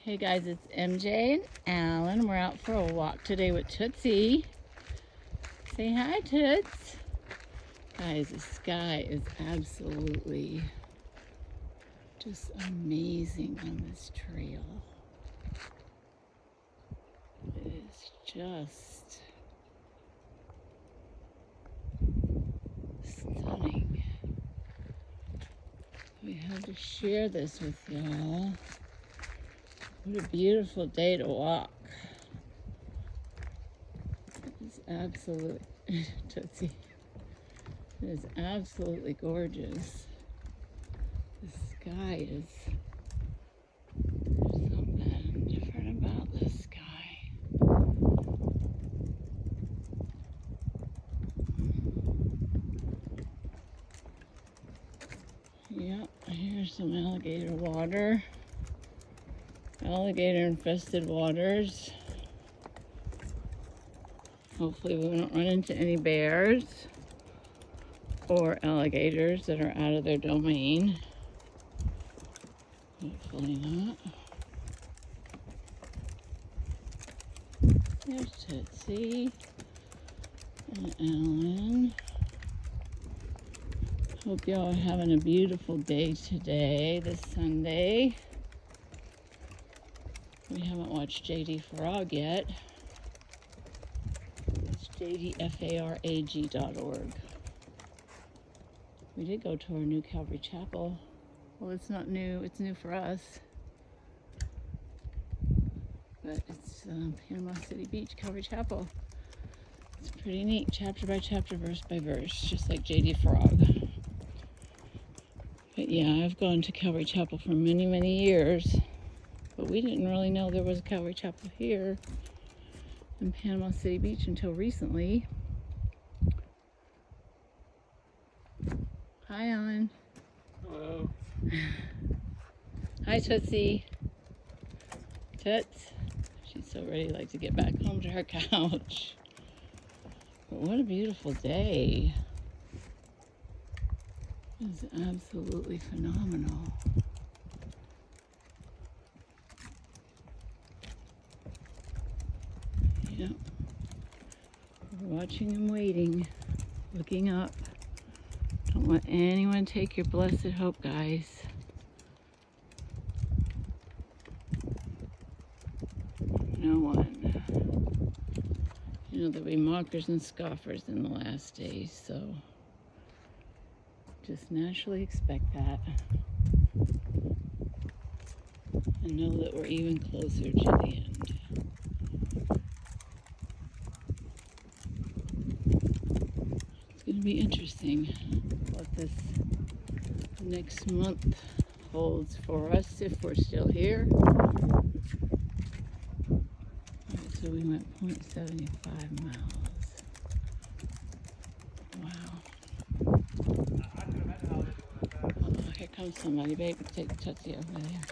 Hey guys, it's MJ and Alan. We're out for a walk today with Tootsie. Say hi, Toots. Guys, the sky is absolutely just amazing on this trail. It is just stunning. We had to share this with y'all. What a beautiful day to walk. It's absolutely, Tootsie, it is absolutely gorgeous. The sky is, there's something different about the sky. Yep, here's some alligator water. Alligator infested waters. Hopefully we don't run into any bears or alligators that are out of their domain. Hopefully not. There's Tootsie and Alan. Hope y'all are having a beautiful day today, this Sunday. We haven't watched JD Farag yet. It's jdfarag.org. We did go to our new Calvary Chapel. Well, it's not new, it's new for us. But it's Panama City Beach, Calvary Chapel. It's pretty neat, chapter by chapter, verse by verse, just like JD Farag. But yeah, I've gone to Calvary Chapel for many, many years. But we didn't really know there was a Calvary Chapel here in Panama City Beach until recently. Hi, Alan. Hello. Hi, Tootsie. Toots. She's so ready to get back home to her couch. But what a beautiful day. It's absolutely phenomenal. Yep. We're watching and waiting, looking up. Don't let anyone take your blessed hope, guys. No one. You know, there'll be mockers and scoffers in the last days, so just naturally expect that. And know that we're even closer to the end. It's going to be interesting what this next month holds for us if we're still here. Alright, so we went 0.75 miles. Wow. Oh, here comes somebody, baby. Take Tootsie over there.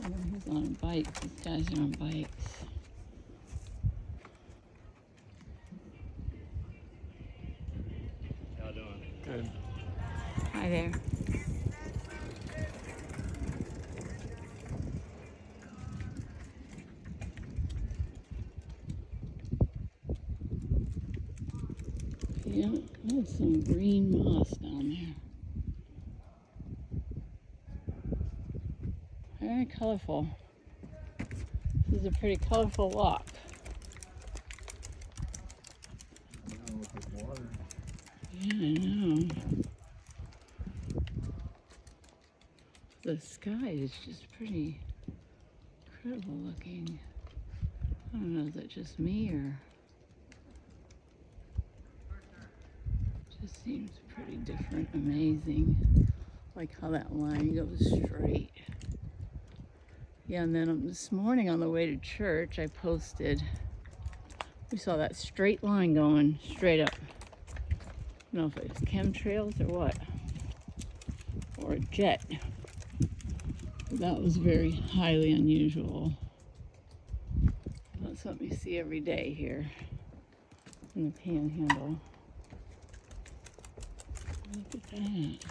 Oh, he's on a bike. These guys are on bikes. How y'all doing? Good. Hi there. Yeah, that's some green moss down there. Very colorful. This is a pretty colorful walk. Yeah, I know. The sky is just pretty incredible looking. I don't know, is that just me or just seems pretty different, amazing. Like how that line goes straight. Yeah, and then this morning on the way to church, I posted, we saw that straight line going straight up. I don't know if it was chemtrails or what, or a jet. That was very highly unusual. Not something you see every day here in the Panhandle. Look at that.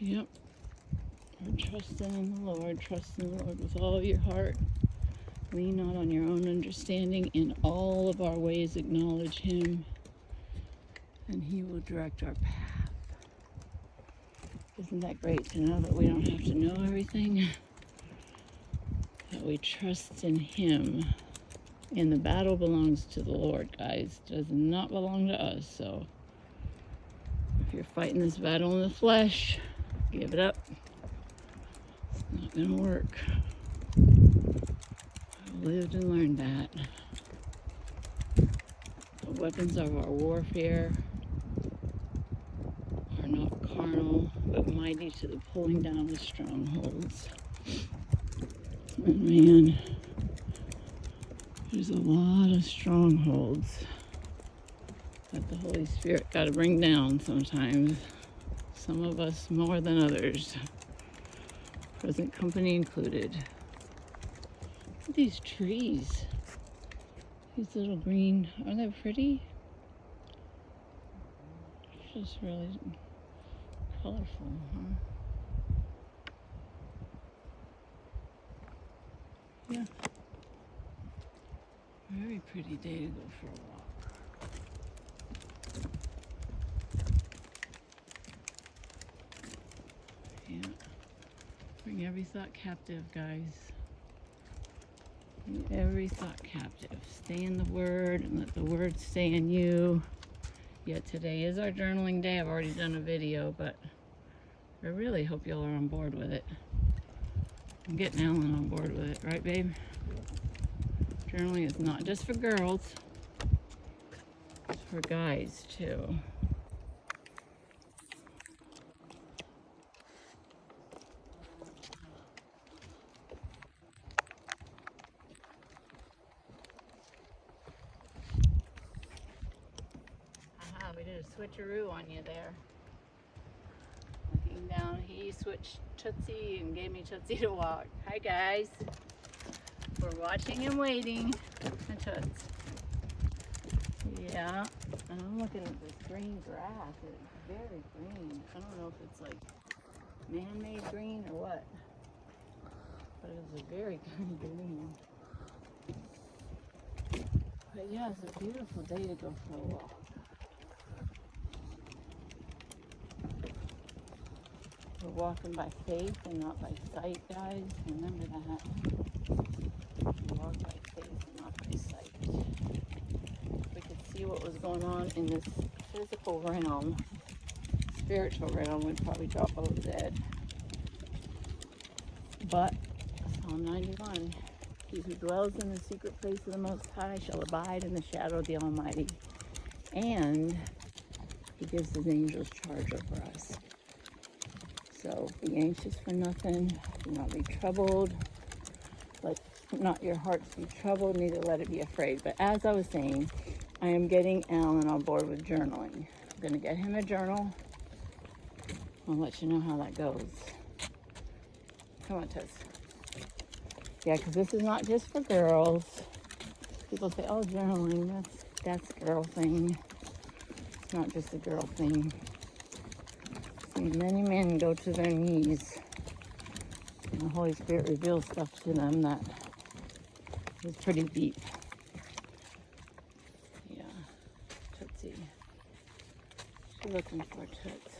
Yep. We're trusting in the Lord. Trust in the Lord with all your heart. Lean not on your own understanding. In all of our ways acknowledge Him, and He will direct our path. Isn't that great to know that we don't have to know everything? That we trust in Him. And the battle belongs to the Lord, guys. It does not belong to us. So if you're fighting this battle in the flesh, give it up. It's not going to work. I've lived and learned that. The weapons of our warfare are not carnal, but mighty to the pulling down of strongholds. And man, there's a lot of strongholds that the Holy Spirit got to bring down sometimes. Some of us more than others. Present company included. Look at these trees. These little green, aren't they pretty? It's just really colorful, huh? Yeah. Very pretty day to go for a walk. Yeah. Bring every thought captive, guys. Bring every thought captive. Stay in the Word and let the Word stay in you. Yet today is our journaling day. I've already done a video, but I really hope y'all are on board with it. I'm getting Alan on board with it, right, babe? Journaling is not just for girls, it's for guys too. Aha, we did a switcheroo on you there. Looking down, he switched Tootsie and gave me Tootsie to walk. Hi guys. We're watching and waiting for Toots. Yeah, and I'm looking at this green grass. It's very green. I don't know if it's like man-made green or what, but it's a very good green. But yeah, it's a beautiful day to go for a walk. We're walking by faith and not by sight, guys. Remember that. We walk by faith and not by sight. If we could see what was going on in this physical realm, spiritual realm, we'd probably drop over dead. But Psalm 91, he who dwells in the secret place of the Most High shall abide in the shadow of the Almighty. And he gives his angels charge over us. So be anxious for nothing, do not be troubled, let not your hearts be troubled, neither let it be afraid. But as I was saying, I am getting Alan on board with journaling. I'm going to get him a journal. I'll let you know how that goes. Come on, Tess. Yeah, because this is not just for girls. People say, oh, journaling, that's a girl thing. It's not just a girl thing. Many men go to their knees and the Holy Spirit reveals stuff to them that is pretty deep. Yeah, Tootsie. She's looking for Toots.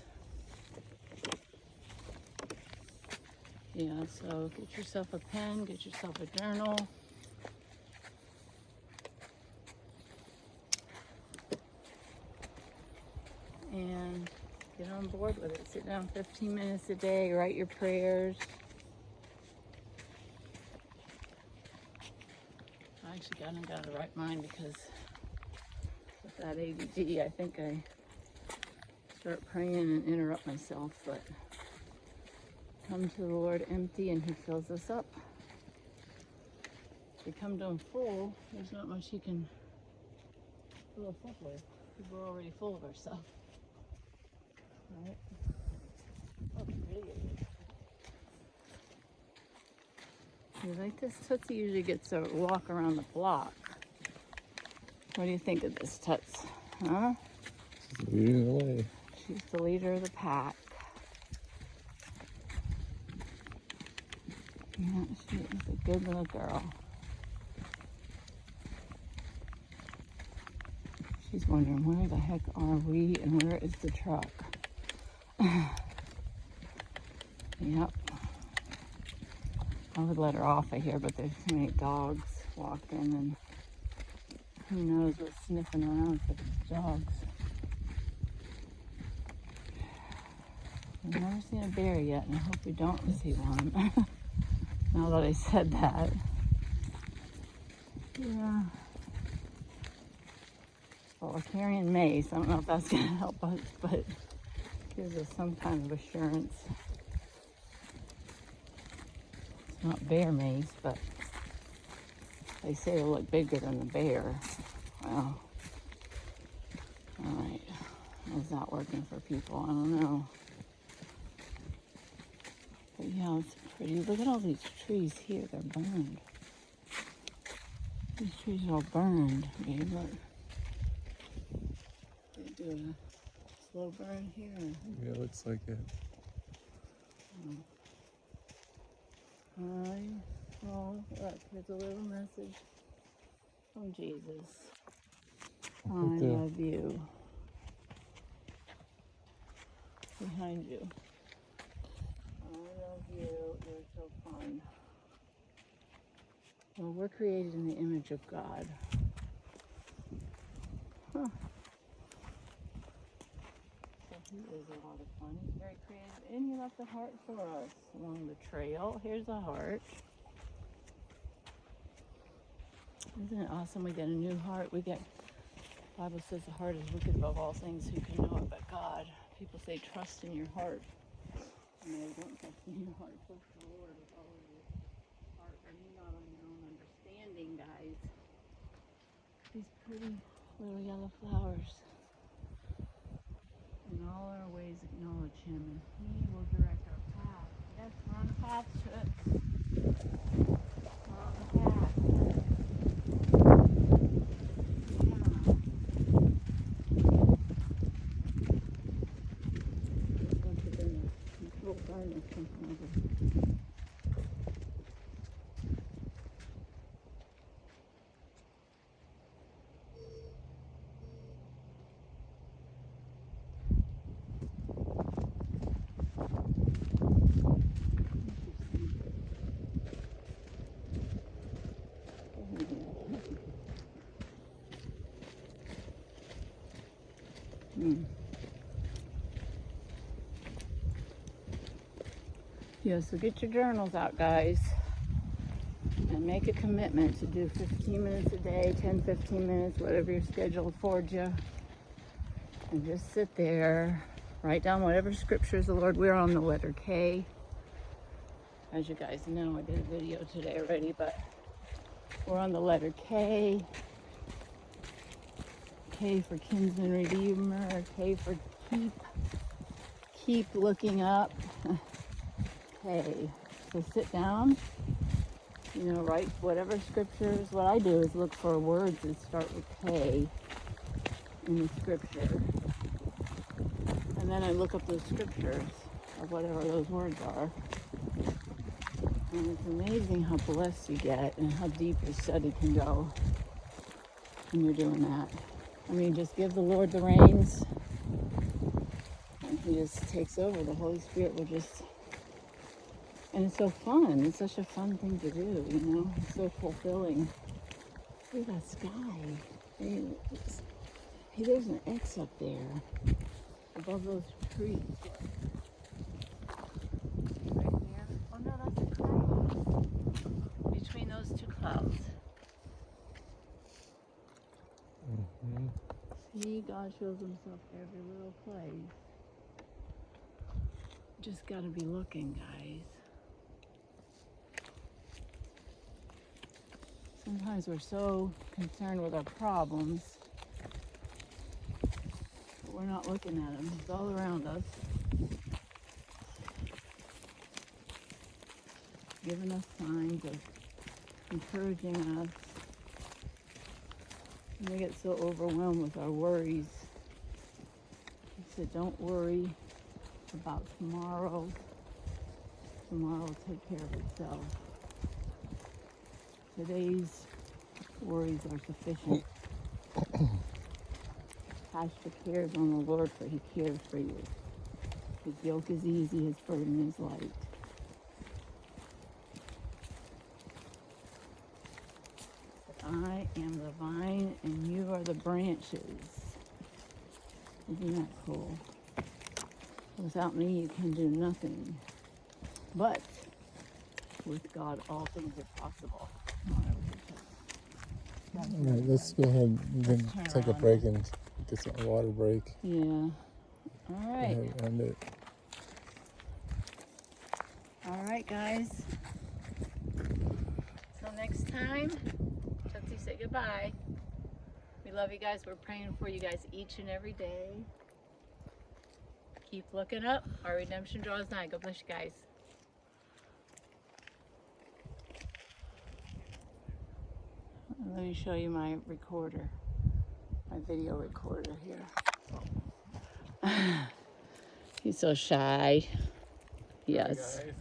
Yeah, so get yourself a pen, get yourself a journal. And get on board with it. Sit down 15 minutes a day, write your prayers. I actually got out of the right mind because with that ADD, I think I start praying and interrupt myself, but come to the Lord empty and he fills us up. If we come to him full, there's not much he can fill us up with because we're already full of ourselves. Right? Oh, pretty it is. You like this? Tootsie usually gets a walk around the block. What do you think of this, Toots? Huh? Leading the way. She's the leader of the pack. Yeah, she is a good little girl. She's wondering, where the heck are we and where is the truck? Yep. I would let her off of here, but there's too many dogs walking, and who knows what's sniffing around for these dogs. I've never seen a bear yet, and I hope we don't see one. Now that I said that. Yeah. Well, we're carrying mace. I don't know if that's going to help us, but it gives us some kind of assurance. It's not bear mace, but they say it'll look bigger than the bear. Well, all right. How's that working for people? I don't know. But yeah, it's pretty. Look at all these trees here. They're burned. These trees are all burned. Babe, look. They do a slow burn here. Yeah, it looks like it. Hi. Oh, look, here's a little message from Jesus. I love you. Behind you. I love you. You're so fun. Well, we're created in the image of God. Huh. So he is a lot of fun. He's very creative. And he left a heart for us along the trail. Here's a heart. Isn't it awesome? We get a new heart. The Bible says the heart is wicked above all things. Who can know it but God? People say trust in your heart. No, don't trust in your heart. Trust the Lord with all of your heart. And lean not on your own understanding, guys. These pretty little yellow flowers. In all our ways acknowledge him, and he will direct our path. Yes, we're on the path, Toots. We're on the path. Yeah, so get your journals out, guys, and make a commitment to do 15 minutes a day, 10, 15 minutes, whatever your schedule affords you, and just sit there, write down whatever scriptures the Lord. We're on the letter K. As you guys know, I did a video today already, but we're on the letter K. K for kinsman redeemer, K for keep looking up. K. So sit down, write whatever scriptures. What I do is look for words that start with K in the scripture. And then I look up those scriptures of whatever those words are. And it's amazing how blessed you get and how deep your study can go when you're doing that. I mean, just give the Lord the reins and he just takes over. The Holy Spirit will just... And it's so fun. It's such a fun thing to do, It's so fulfilling. Look at that sky. Hey, there's an X up there above those trees. Right there. Oh no, that's a cloud. Between those two clouds. See, God shows himself every little place. Just gotta be looking, guys. Sometimes we're so concerned with our problems, but we're not looking at them. It's all around us, giving us signs of encouraging us. And we get so overwhelmed with our worries. He said, don't worry about tomorrow. Tomorrow will take care of itself. Today's worries are sufficient. Cast your cares on the Lord, for he cares for you. His yoke is easy, his burden is light. I am the vine and you are the branches. Isn't that cool? Without me you can do nothing. But with God all things are possible. All right, let's go ahead and then Let's take a turn break around. and get some water break. Yeah. All Go right. ahead and end it. All right, guys. Till next time, Tootsie, say goodbye. We love you guys. We're praying for you guys each and every day. Keep looking up. Our redemption draws nigh. God bless you guys. Let me show you my recorder, my video recorder here. He's so shy. Yes. Hey, guys.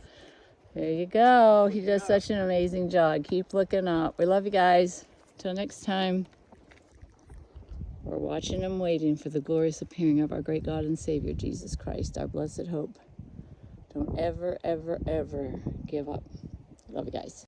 There you go. He does such an amazing job. Keep looking up. We love you guys. Till next time. We're watching and waiting for the glorious appearing of our great God and Savior, Jesus Christ, our blessed hope. Don't ever, ever, ever give up. Love you guys.